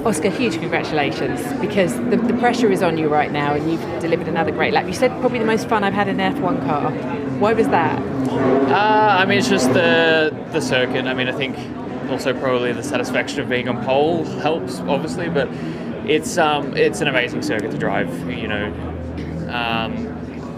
Oscar, huge congratulations, because the pressure is on you right now and you've delivered another great lap. You said probably the most fun I've had in an F1 car. Why was that? It's just the circuit. I think also probably the satisfaction of being on pole helps, obviously, but it's an amazing circuit to drive.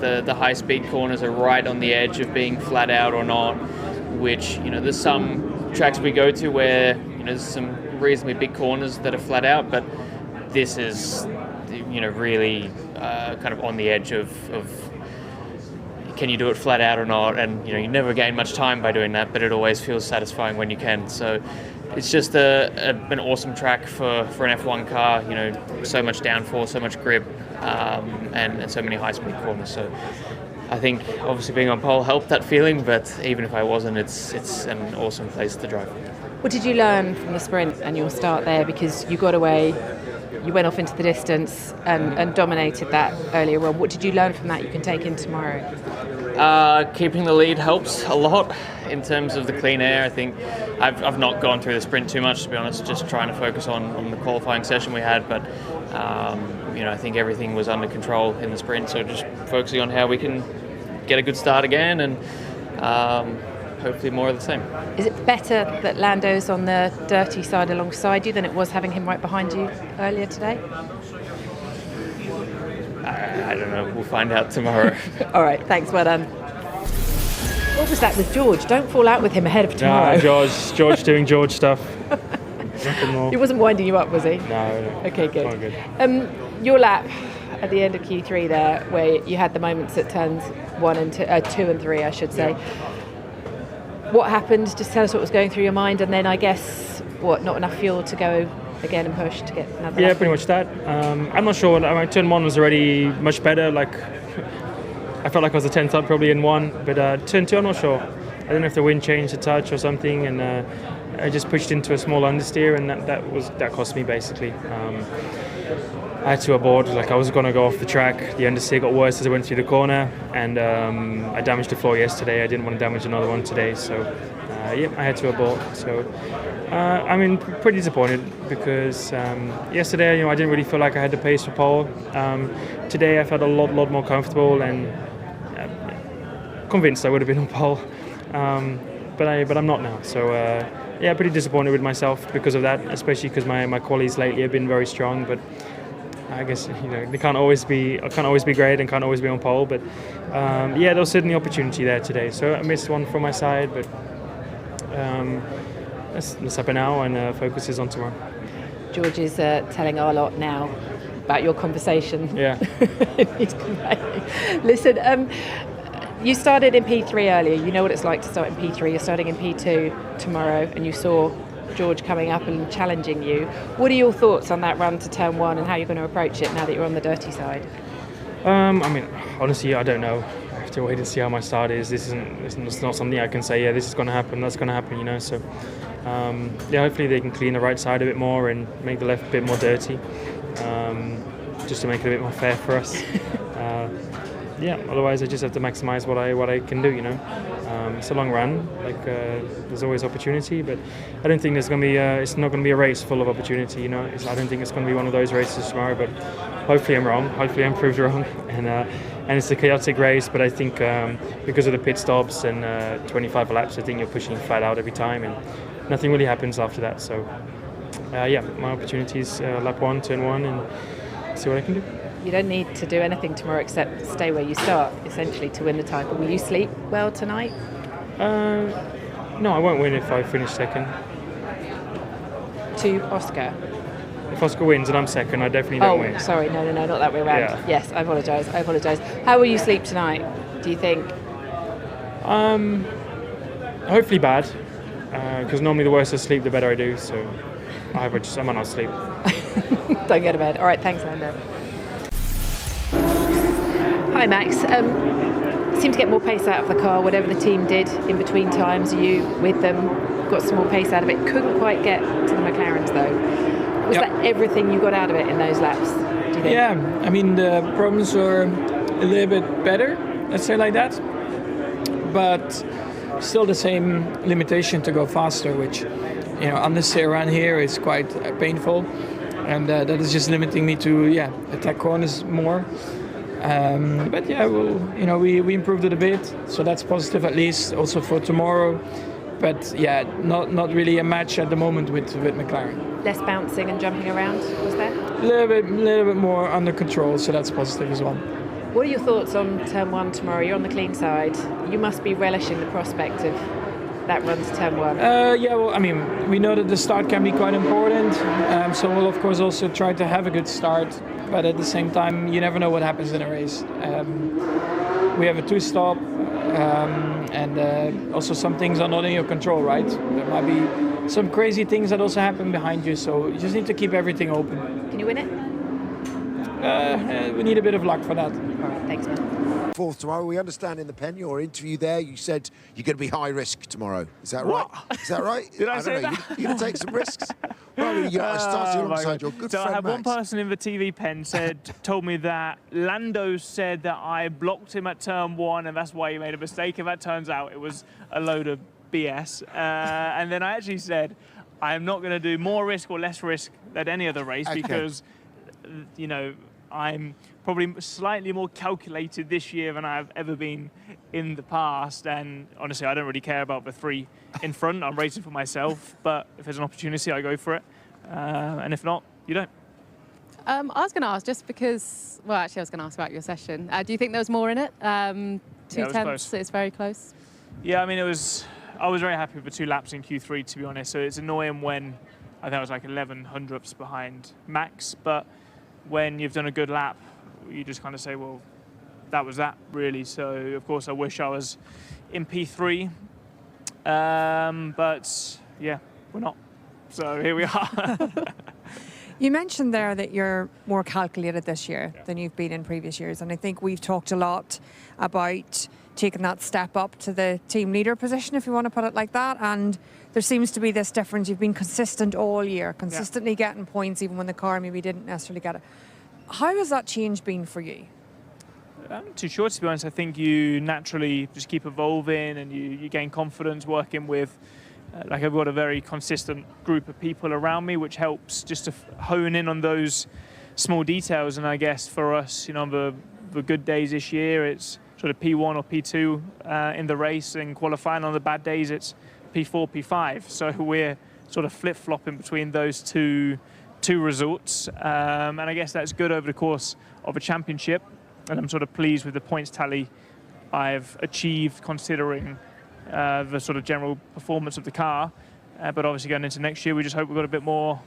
The high-speed corners are right on the edge of being flat out or not, which, there's some tracks we go to where, there's some reasonably big corners that are flat out, but this is, really kind of on the edge of can you do it flat out or not, and, you never gain much time by doing that, but it always feels satisfying when you can. So it's just an awesome track for an F1 car, so much downforce, so much grip, and so many high-speed corners. So I think obviously being on pole helped that feeling, but even if I wasn't, it's an awesome place to drive. What did you learn from the sprint and your start there? Because you got away, you went off into the distance and dominated that earlier on. What did you learn from that you can take in tomorrow? Keeping the lead helps a lot in terms of the clean air. I think I've not gone through the sprint too much, to be honest, just trying to focus on the qualifying session we had, but I think everything was under control in the sprint, so just focusing on how we can get a good start again and hopefully more of the same. Is it better that Lando's on the dirty side alongside you than it was having him right behind you earlier today? I don't know. We'll find out tomorrow. All right. Thanks. Well done. What was that with George? Don't fall out with him ahead of tomorrow. No, George doing George stuff. He wasn't winding you up, was he? No. Okay, good. All good. Your lap at the end of Q3 there, where you had the moments at turns 2 and 3, I should say. What happened? Just tell us what was going through your mind, and then I guess not enough fuel to go again and push to get another. Yeah, pretty much that. I'm not sure. Turn 1 was already much better. I felt like I was a 10th up probably in 1, but turn 2 I'm not sure. I don't know if the wind changed a touch or something, and I just pushed into a small understeer, and that cost me basically. I had to abort. I was going to go off the track. The understeer got worse as I went through the corner, and I damaged the floor yesterday. I didn't want to damage another one today, so I had to abort. So pretty disappointed because yesterday, I didn't really feel like I had the pace for pole. Today I felt a lot more comfortable and convinced I would have been on pole, but I'm not now. So pretty disappointed with myself because of that, especially because my qualies lately have been very strong. But I guess they can't always be great and can't always be on pole. But there was certainly opportunity there today. So I missed one from my side, but let's happen now and focus is on tomorrow. George is telling our lot now about your conversation. Yeah. He's complaining. Listen, you started in P3 earlier. You know what it's like to start in P3. You're starting in P2 tomorrow, and you saw George coming up and challenging you. What are your thoughts on that run to turn 1 and how you're going to approach it now that you're on the dirty side? Honestly, I don't know. I have to wait and see how my start is. It's not something I can say, this is going to happen, that's going to happen, So, hopefully they can clean the right side a bit more and make the left a bit more dirty, just to make it a bit more fair for us. Otherwise I just have to maximize what I can do, It's a long run, there's always opportunity, but I don't think there's going to be it's not going to be a race full of opportunity, I don't think it's going to be one of those races tomorrow, but hopefully I'm wrong, hopefully I'm proved wrong, and it's a chaotic race, but I think because of the pit stops and 25 laps, I think you're pushing flat out every time and nothing really happens after that, so my opportunity is lap 1, turn 1, and see what I can do. You don't need to do anything tomorrow except stay where you start, essentially, to win the title. Will you sleep well tonight? No, I won't win if I finish second. To Oscar? If Oscar wins and I'm second, I definitely don't win. Oh, sorry, no, not that way around. Yeah. Yes, I apologise. How will you sleep tonight, do you think? Hopefully bad, because normally the worse I sleep, the better I do, so I might not sleep. Don't go to bed. All right, thanks, Lando. Hi, Max. Seemed to get more pace out of the car, whatever the team did in between times. You with them got some more pace out of it. Couldn't quite get to the McLarens though. Was that everything you got out of it in those laps, do you think? Yeah, the problems were a little bit better, let's say like that. But still the same limitation to go faster, which, understeer around here is quite painful. and that is just limiting me to attack corners more. But yeah, we improved it a bit, so that's positive at least also for tomorrow. But yeah, not really a match at the moment with McLaren. Less bouncing and jumping around, was there? A little bit more under control, so that's positive as well. What are your thoughts on turn 1 tomorrow? You're on the clean side. You must be relishing the prospect of that run to turn 1. Yeah, well, I mean, we know that the start can be quite important, so we'll of course also try to have a good start, but at the same time, you never know what happens in a race. We have a 2-stop, and also some things are not in your control, right? There might be some crazy things that also happen behind you, so you just need to keep everything open. Can you win it? We need a bit of luck for that. All right, thanks, man. Fourth tomorrow. We understand in the pen, your interview there, you said you're going to be high risk tomorrow. Is that right? Is that right? Did I don't say know. that? You're going to take some risks. Well, I started alongside your good so friend I had one Max. person in the TV pen told me that Lando said that I blocked him at turn 1 and that's why he made a mistake. And that turns out it was a load of BS. And then I actually said I'm not going to do more risk or less risk than any other race because, I'm probably slightly more calculated this year than I've ever been in the past. And honestly, I don't really care about the 3 in front. I'm racing for myself. But if there's an opportunity, I go for it. And if not, you don't. I was going to ask, just because, well, actually, I was going to ask about your session. Do you think there was more in it? 2 tenths, it's very close. Yeah, I mean, I was very happy with the 2 laps in Q3, to be honest. So it's annoying when I think I was like 11 hundredths behind Max. But when you've done a good lap, you just kind of say, well, that was that, really. So, of course, I wish I was in P3. But, yeah, we're not. So here we are. You mentioned there that you're more calculated this year than you've been in previous years. And I think we've talked a lot about taking that step up to the team leader position, if you want to put it like that. And there seems to be this difference. You've been consistent all year, consistently getting points even when the car maybe didn't necessarily get it. How has that change been for you? I'm not too sure, to be honest. I think you naturally just keep evolving and you gain confidence working with, I've got a very consistent group of people around me, which helps just to hone in on those small details. And I guess for us, the good days this year, it's sort of P1 or P2 in the race, and qualifying on the bad days, it's P4, P5. So we're sort of flip-flopping between those two results. And I guess that's good over the course of a championship. And I'm sort of pleased with the points tally I've achieved considering the sort of general performance of the car. But obviously going into next year, we just hope we've got a bit more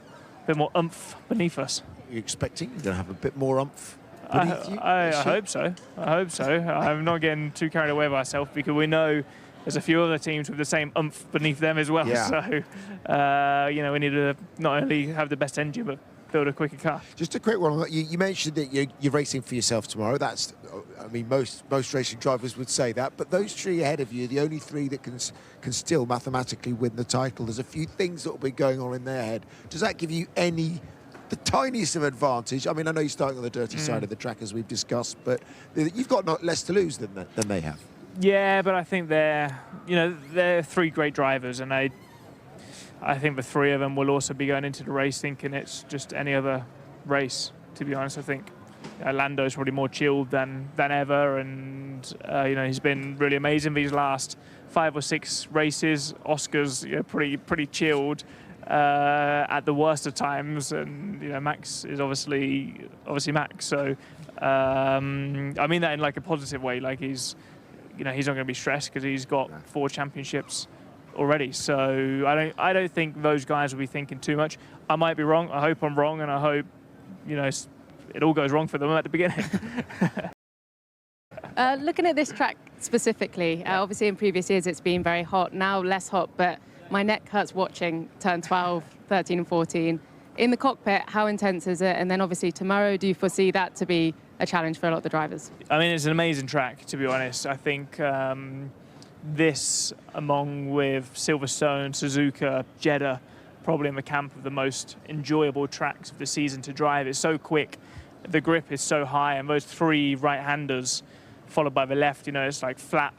oomph beneath us. Are you expecting you're going to have a bit more oomph beneath you? I hope so. I'm not getting too carried away by myself because we know there's a few other teams with the same oomph beneath them as well. Yeah. So, we need to not only have the best engine, but build a quicker car. Just a quick one. You mentioned that you're racing for yourself tomorrow. That's, I mean, most racing drivers would say that. But those 3 ahead of you, the only 3 that can still mathematically win the title. There's a few things that will be going on in their head. Does that give you the tiniest of advantage? I mean, I know you're starting on the dirty side of the track, as we've discussed, but you've got not less to lose than they have. Yeah, but I think they're 3 great drivers, and I think the 3 of them will also be going into the race thinking it's just any other race, to be honest. I think Lando's probably more chilled than ever, and he's been really amazing these last 5 or 6 races. Oscar's pretty chilled at the worst of times, and Max is obviously Max. So I mean that in like a positive way. Like he's not going to be stressed because he's got 4 championships already. So I don't think those guys will be thinking too much. I might be wrong. I hope I'm wrong, and I hope it all goes wrong for them at the beginning. Looking at this track specifically, obviously in previous years it's been very hot, now less hot, but my neck hurts watching turn 12, 13 and 14. In the cockpit, how intense is it? And then obviously tomorrow, do you foresee that to be a challenge for a lot of the drivers? I mean, it's an amazing track, to be honest. I think this, along with Silverstone, Suzuka, Jeddah, probably in the camp of the most enjoyable tracks of the season to drive. It's so quick, the grip is so high, and those 3 right-handers followed by the left, it's like flat,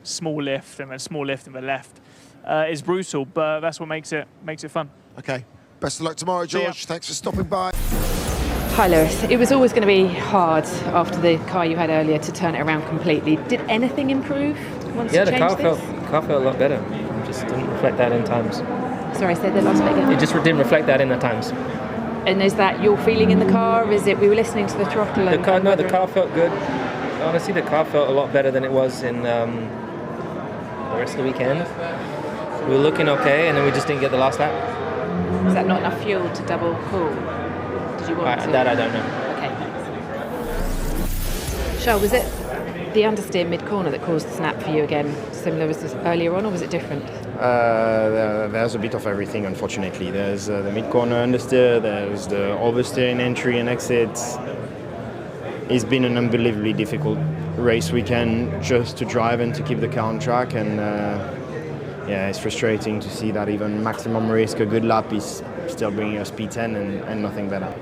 small lift, and then small lift in the left. It's brutal, but that's what makes it fun. Okay. Best of luck tomorrow, George. Thanks for stopping by. Hi Lewis, it was always going to be hard after the car you had earlier to turn it around completely. Did anything improve once you changed this? The car felt a lot better. It just didn't reflect that in times. Sorry, say the last bit again. It just didn't reflect that in the times. And is that your feeling in the car? Is it we were listening to the throttle? The car felt good. Honestly, the car felt a lot better than it was in the rest of the weekend. We were looking okay, and then we just didn't get the last lap. Was that not enough fuel to double cool? Did you want to? That I don't know. Okay. Charles, was it the understeer mid-corner that caused the snap for you again, similar as earlier on, or was it different? There's a bit of everything, unfortunately. There's the mid-corner understeer, there's the oversteer in entry and exit. It's been an unbelievably difficult race weekend just to drive and to keep the car on track, and it's frustrating to see that even maximum risk, a good lap, is still bringing us P10 and nothing better.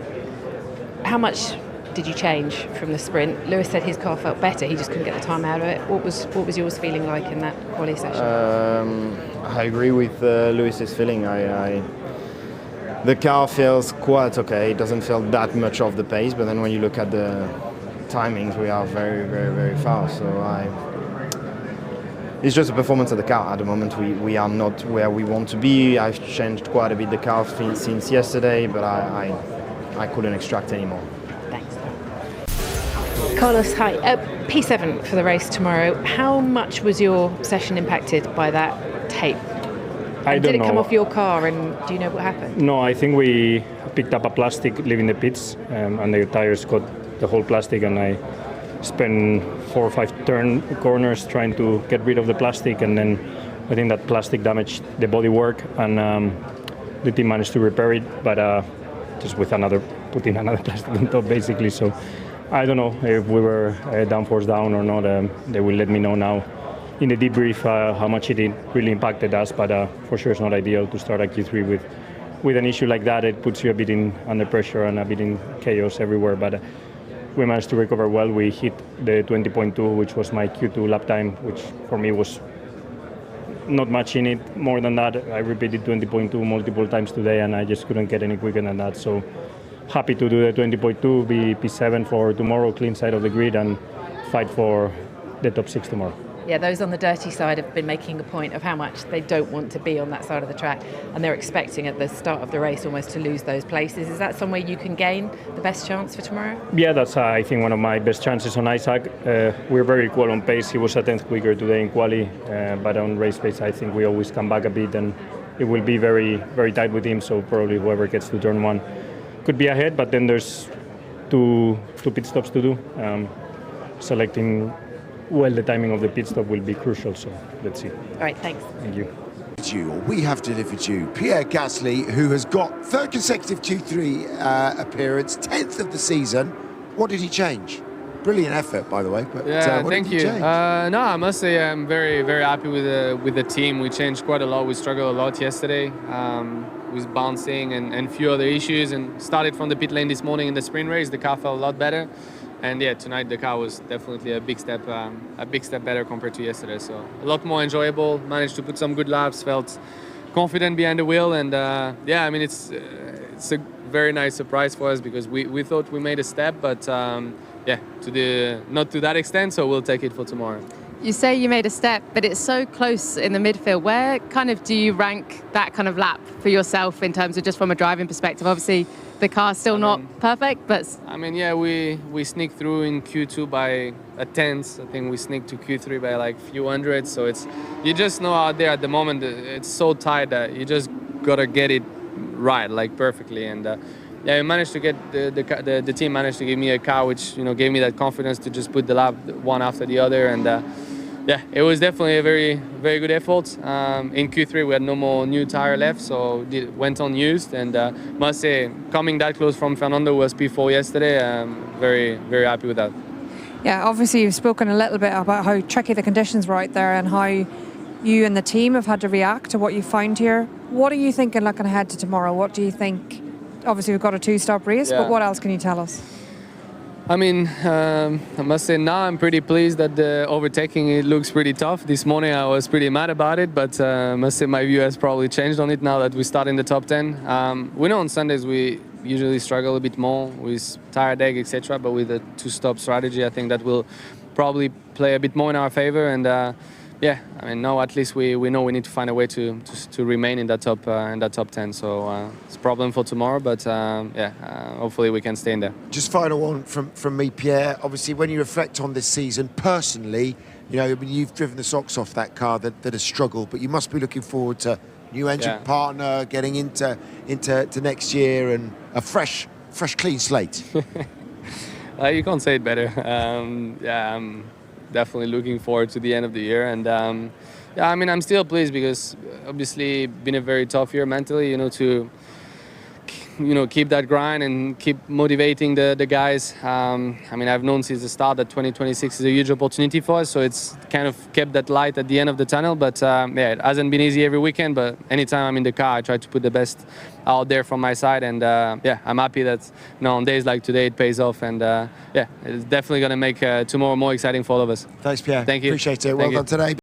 How much did you change from the sprint? Lewis said his car felt better, he just couldn't get the time out of it. What was yours feeling like in that quali session? I agree with Lewis's feeling. The car feels quite okay. It doesn't feel that much off the pace, but then when you look at the timings, we are very, very, very fast. So it's just a performance of the car. At the moment, we are not where we want to be. I've changed quite a bit the car since yesterday, but I couldn't extract any more. Thanks. Carlos, hi. P7 for the race tomorrow. How much was your session impacted by that tape? Did it come off your car, and do you know what happened? No, I think we picked up a plastic leaving the pits, and the tires got the whole plastic, and I spent 4 or 5 corners trying to get rid of the plastic, and then I think that plastic damaged the bodywork, and the team managed to repair it, but just with putting another plastic on top, basically. So I don't know if we were downforce down or not. They will let me know now in the debrief how much it really impacted us, but for sure it's not ideal to start a Q3 with an issue like that. It puts you a bit under pressure and a bit in chaos everywhere, but we managed to recover well. We hit the 20.2, which was my Q2 lap time, which for me was not much in it. More than that, I repeated 20.2 multiple times today, and I just couldn't get any quicker than that. So happy to do the 20.2, be P7 for tomorrow, clean side of the grid, and fight for the top 6 tomorrow. Yeah, those on the dirty side have been making a point of how much they don't want to be on that side of the track, and they're expecting at the start of the race almost to lose those places. Is that somewhere you can gain the best chance for tomorrow? Yeah, that's I think one of my best chances on Isaac. We're very equal on pace. He was a tenth quicker today in quali, but on race pace I think we always come back a bit, and it will be very, very tight with him, so probably whoever gets to turn 1 could be ahead, but then there's two pit stops to do. Selecting well the timing of the pit stop will be crucial, so let's see. All right, thanks. Thank you. We have delivered you Pierre Gasly, who has got 3rd consecutive Q3 appearance, 10th of the season. What did he change? Brilliant effort, by the way. But, what thank did he you. change? No, I must say I'm very, very happy with the team. We changed quite a lot. We struggled a lot yesterday with bouncing and few other issues, and started from the pit lane this morning in the sprint race. The car felt a lot better. And yeah, tonight the car was definitely a big step better compared to yesterday. So a lot more enjoyable. Managed to put some good laps. Felt confident behind the wheel, and I mean it's a very nice surprise for us because we thought we made a step, but not to that extent. So we'll take it for tomorrow. You say you made a step, but it's so close in the midfield. Where kind of do you rank that kind of lap for yourself in terms of just from a driving perspective? Obviously, the car's still not perfect, but... I mean, yeah, we sneaked through in Q2 by a tenth. I think we sneaked to Q3 by like a few hundreds. So you just know out there at the moment, it's so tight that you just got to get it right, like perfectly. And we managed to get the team managed to give me a car which gave me that confidence to just put the lap one after the other, and it was definitely a very, very good effort. In Q3 we had no more new tire left, so it went unused, and must say coming that close from Fernando was P4 yesterday. I'm very, very happy with that. Yeah, obviously you've spoken a little bit about how tricky the conditions were out there and how you and the team have had to react to what you found here. What are you thinking looking ahead to tomorrow? What do you think? Obviously we've got a 2-stop race, but what else can you tell us? I mean, I must say now I'm pretty pleased that the overtaking, it looks pretty tough. This morning I was pretty mad about it, but I must say my view has probably changed on it now that we start in the top 10. We know on Sundays we usually struggle a bit more with tire deck, etc. But with the two-stop strategy, I think that will probably play a bit more in our favor. And yeah, I mean, now at least we know we need to find a way to remain in that top 10. So it's a problem for tomorrow, but yeah, hopefully we can stay in there. Just final one from me, Pierre. Obviously, when you reflect on this season personally, you know, I mean, you've driven the socks off that car that has struggled, but you must be looking forward to new engine partner, getting into next year and a fresh clean slate. You can't say it better. Yeah, I'm definitely looking forward to the end of the year, and yeah, I mean, I'm still pleased because obviously been a very tough year mentally, to keep that grind and keep motivating the guys. I mean, I've known since the start that 2026 is a huge opportunity for us, so it's kind of kept that light at the end of the tunnel. But yeah, it hasn't been easy every weekend, but anytime I'm in the car, I try to put the best out there from my side, and yeah, I'm happy that on days like today it pays off, and yeah, it's definitely going to make tomorrow more exciting for all of us. Thanks, Pierre. Thank you. Appreciate it. Well done today.